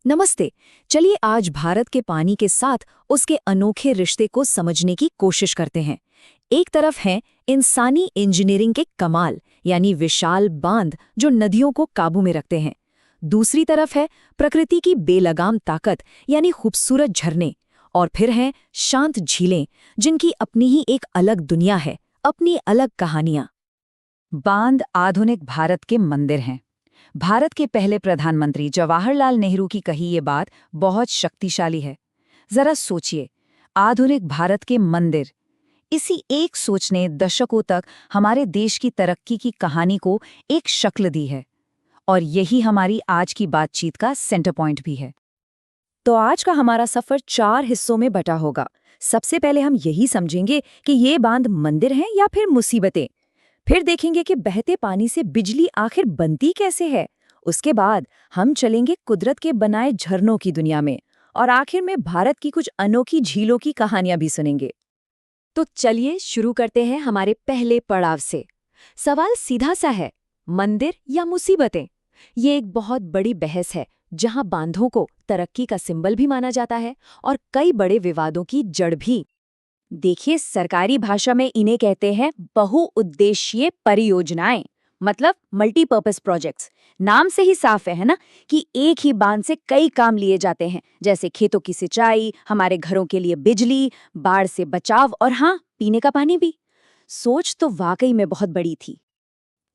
नमस्ते। चलिए आज भारत के पानी के साथ उसके अनोखे रिश्ते को समझने की कोशिश करते हैं। एक तरफ है इंसानी इंजीनियरिंग के कमाल, यानी विशाल बांध जो नदियों को काबू में रखते हैं। दूसरी तरफ है प्रकृति की बेलगाम ताकत, यानी खूबसूरत झरने। और फिर हैं शांत झीलें, जिनकी अपनी ही एक अलग दुनिया है, अपनी अलग कहानियां। बांध आधुनिक भारत के मंदिर हैं। भारत के पहले प्रधानमंत्री जवाहरलाल नेहरू की कही ये बात बहुत शक्तिशाली है। जरा सोचिए, आधुनिक भारत के मंदिर। इसी एक सोच ने दशकों तक हमारे देश की तरक्की की कहानी को एक शक्ल दी है। और यही हमारी आज की बातचीत का सेंटर पॉइंट भी है। तो आज का हमारा सफर 4 हिस्सों में बटा होगा। सबसे पहले हम यही समझेंगे कि ये बांध मंदिर हैं या फिर मुसीबतें। फिर देखेंगे कि बहते पानी से बिजली आखिर बनती कैसे है। उसके बाद हम चलेंगे कुदरत के बनाए झरनों की दुनिया में, और आखिर में भारत की कुछ अनोखी झीलों की कहानियां भी सुनेंगे। तो चलिए शुरू करते हैं हमारे पहले पड़ाव से। सवाल सीधा सा है, मंदिर या मुसीबतें? ये एक बहुत बड़ी बहस है, जहां बांधों को तरक्की का सिंबल भी माना जाता है और कई बड़े विवादों की जड़ भी। देखिए, सरकारी भाषा में इन्हें कहते हैं बहुउद्देशीय परियोजनाएं, मतलब मल्टीपर्पस प्रोजेक्ट्स। नाम से ही साफ है ना, कि एक ही बांध से कई काम लिए जाते हैं, जैसे खेतों की सिंचाई, हमारे घरों के लिए बिजली, बाढ़ से बचाव और हाँ, पीने का पानी भी। सोच तो वाकई में बहुत बड़ी थी।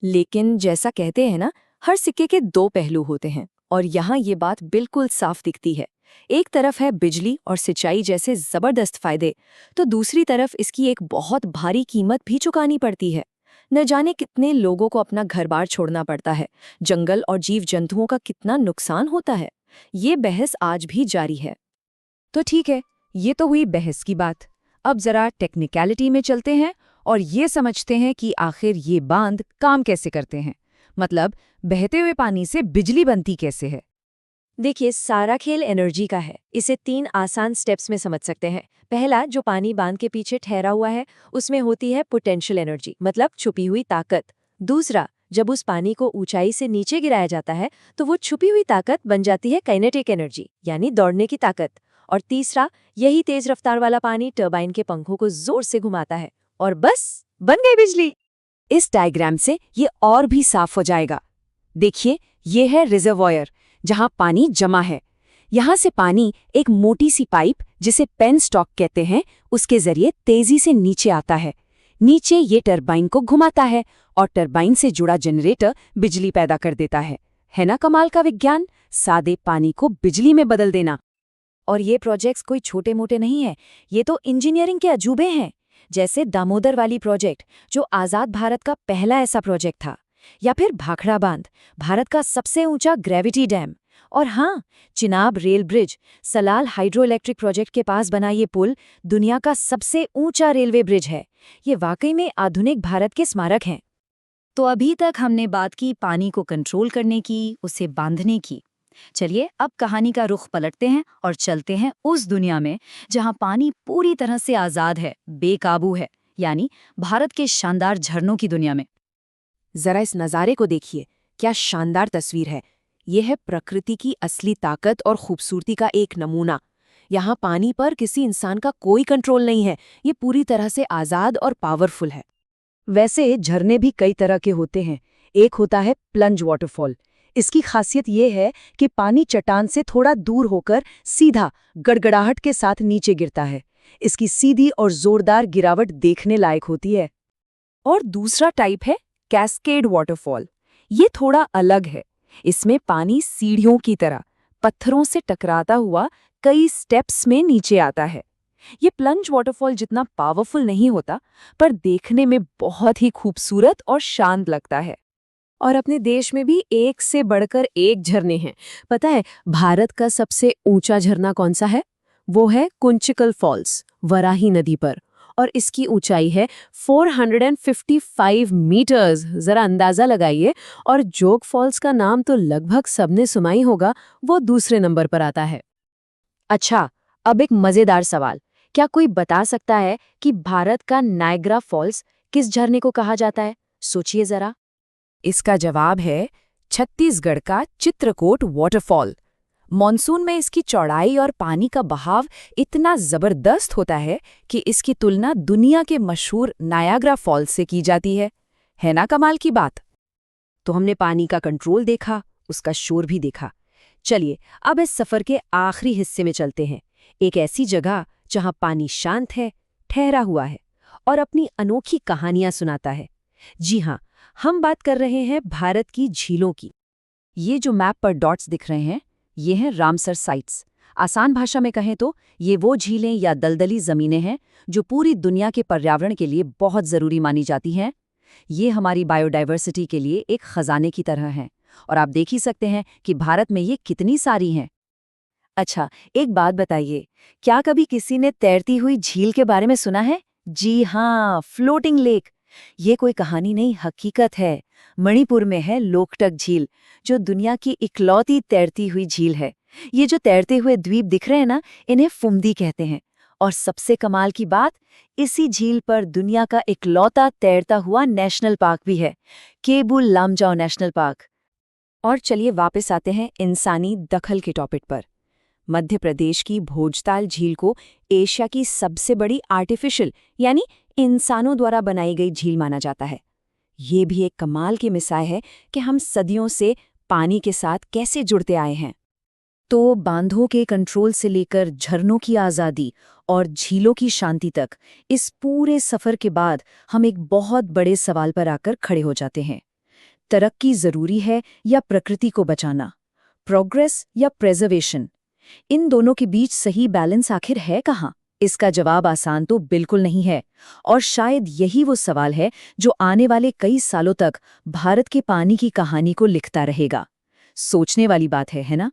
लेकिन जैसा कहते हैं ना, हर सिक्के के 2 पहलू होते हैं, और यहाँ ये बात बिल्कुल साफ दिखती है। एक तरफ है बिजली और सिंचाई जैसे जबरदस्त फायदे, तो दूसरी तरफ इसकी एक बहुत भारी कीमत भी चुकानी पड़ती है। न जाने कितने लोगों को अपना घर-बार छोड़ना पड़ता है, जंगल और जीव जंतुओं का कितना नुकसान होता है। ये बहस आज भी जारी है। तो ठीक है, ये तो हुई बहस की बात। अब जरा टेक्निकलिटी में चलते हैं और ये समझते हैं कि आखिर ये बांध काम कैसे करते हैं। मतलब, बहते हुए पानी से बिजली बनती कैसे है। देखिए, सारा खेल एनर्जी का है। इसे 3 आसान स्टेप्स में समझ सकते हैं। पहला, जो पानी बांध के पीछे ठहरा हुआ है, उसमें होती है पोटेंशियल एनर्जी, मतलब छुपी हुई ताकत। दूसरा, जब उस पानी को ऊंचाई से नीचे गिराया जाता है, तो वो छुपी हुई ताकत बन जाती है काइनेटिक एनर्जी, यानी दौड़ने की ताकत। और तीसरा, यही तेज रफ्तार वाला पानी टरबाइन के पंखों को जोर से घुमाता है, और बस बन गई बिजली। इस डायग्राम से ये और भी साफ हो जाएगा। देखिए, ये है रिजर्वॉयर, जहां पानी जमा है। यहां से पानी एक मोटी सी पाइप, जिसे पेन स्टॉक कहते हैं, उसके जरिए तेजी से नीचे आता है। नीचे ये टरबाइन को घुमाता है और टरबाइन से जुड़ा जनरेटर बिजली पैदा कर देता है ना कमाल का विज्ञान, सादे पानी को बिजली में बदल देना। और ये प्रोजेक्ट्स कोई छोटे मोटे नहीं है, ये तो इंजीनियरिंग के अजूबे हैं। जैसे दामोदर वाली प्रोजेक्ट, जो आजाद भारत का पहला ऐसा प्रोजेक्ट था, या फिर भाखड़ा बांध, भारत का सबसे ऊंचा ग्रेविटी डैम। और हाँ, Chenab rail bridge, Salal hydro electric project के पास बना ये पुल दुनिया का सबसे ऊंचा रेलवे ब्रिज है। ये वाकई में आधुनिक भारत के स्मारक हैं। तो अभी तक हमने बात की पानी को कंट्रोल करने की, उसे बांधने की। चलिए अब कहानी का रुख पलटते हैं और चलते हैं उस दुनिया में जहां पानी पूरी तरह से आजाद है, बेकाबू है, यानी भारत के शानदार झरनों की दुनिया में। जरा इस नज़ारे को देखिए, क्या शानदार तस्वीर है। यह है प्रकृति की असली ताकत और खूबसूरती का एक नमूना। यहाँ पानी पर किसी इंसान का कोई कंट्रोल नहीं है, ये पूरी तरह से आज़ाद और पावरफुल है। वैसे झरने भी कई तरह के होते हैं। एक होता है प्लंज वाटरफॉल। इसकी खासियत ये है कि पानी चट्टान से थोड़ा दूर होकर सीधा गड़गड़ाहट के साथ नीचे गिरता है। इसकी सीधी और जोरदार गिरावट देखने लायक होती है। और दूसरा टाइप है कैस्केड वाटरफॉल। ये थोड़ा अलग है। इसमें पानी सीढ़ियों की तरह पत्थरों से टकराता हुआ कई स्टेप्स में नीचे आता है। ये प्लंज वाटरफॉल जितना पावरफुल नहीं होता, पर देखने में बहुत ही खूबसूरत और शांत लगता है। और अपने देश में भी एक से बढ़कर एक झरने हैं। पता है भारत का सबसे ऊंचा झरना कौन सा है? वो है कुंचिकल फॉल्स, वराही नदी पर। और इसकी ऊंचाई है 455 मीटर्स। जरा अंदाजा लगाइए। और जोग फॉल्स का नाम तो लगभग सबने सुना ही होगा, वो दूसरे नंबर पर आता है। अच्छा, अब एक मजेदार सवाल। क्या कोई बता सकता है कि भारत का नायग्रा फॉल्स किस झरने को कहा जाता है? सोचिए जरा। इसका जवाब है छत्तीसगढ़ का चित्रकोट वाटरफॉल। मॉनसून में इसकी चौड़ाई और पानी का बहाव इतना जबरदस्त होता है कि इसकी तुलना दुनिया के मशहूर नायाग्रा फॉल्स से की जाती है ना कमाल की बात। तो हमने पानी का कंट्रोल देखा, उसका शोर भी देखा। चलिए अब इस सफर के आखिरी हिस्से में चलते हैं, एक ऐसी जगह जहां पानी शांत है, ठहरा हुआ है और अपनी अनोखी कहानियां सुनाता है। जी हाँ, हम बात कर रहे हैं भारत की झीलों की। ये जो मैप पर डॉट्स दिख रहे हैं, ये हैं रामसर साइट्स। आसान भाषा में कहें तो ये वो झीलें या दलदली ज़मीनें हैं जो पूरी दुनिया के पर्यावरण के लिए बहुत ज़रूरी मानी जाती हैं। ये हमारी बायोडाइवर्सिटी के लिए एक खजाने की तरह हैं और आप देख ही सकते हैं कि भारत में ये कितनी सारी हैं। अच्छा, एक बात बताइए, क्या कभी किसी ने तैरती हुई झील के बारे में सुना है? जी हाँ, फ्लोटिंग लेक। ये कोई कहानी नहीं, हकीकत है। मणिपुर में है लोकटक झील, जो दुनिया की इकलौती तैरती हुई झील है। ये जो तैरते हुए द्वीप दिख रहे हैं ना, इन्हें फुमदी कहते हैं। और सबसे कमाल की बात, इसी झील पर दुनिया का इकलौता तैरता हुआ नेशनल पार्क भी है, केबुल लामजाओ नेशनल पार्क। और चलिए वापस आते हैं इंसानी दखल के टॉपिक पर। मध्य प्रदेश की भोजताल झील को एशिया की सबसे बड़ी आर्टिफिशियल यानी इंसानों द्वारा बनाई गई झील माना जाता है। ये भी एक कमाल की मिसाल है कि हम सदियों से पानी के साथ कैसे जुड़ते आए हैं। तो बांधों के कंट्रोल से लेकर झरनों की आज़ादी और झीलों की शांति तक, इस पूरे सफ़र के बाद हम एक बहुत बड़े सवाल पर आकर खड़े हो जाते हैं। तरक्की ज़रूरी है या प्रकृति को बचाना? प्रोग्रेस या प्रेजर्वेशन? इन दोनों के बीच सही बैलेंस आखिर है कहाँ? इसका जवाब आसान तो बिल्कुल नहीं है, और शायद यही वो सवाल है जो आने वाले कई सालों तक भारत के पानी की कहानी को लिखता रहेगा। सोचने वाली बात है ना?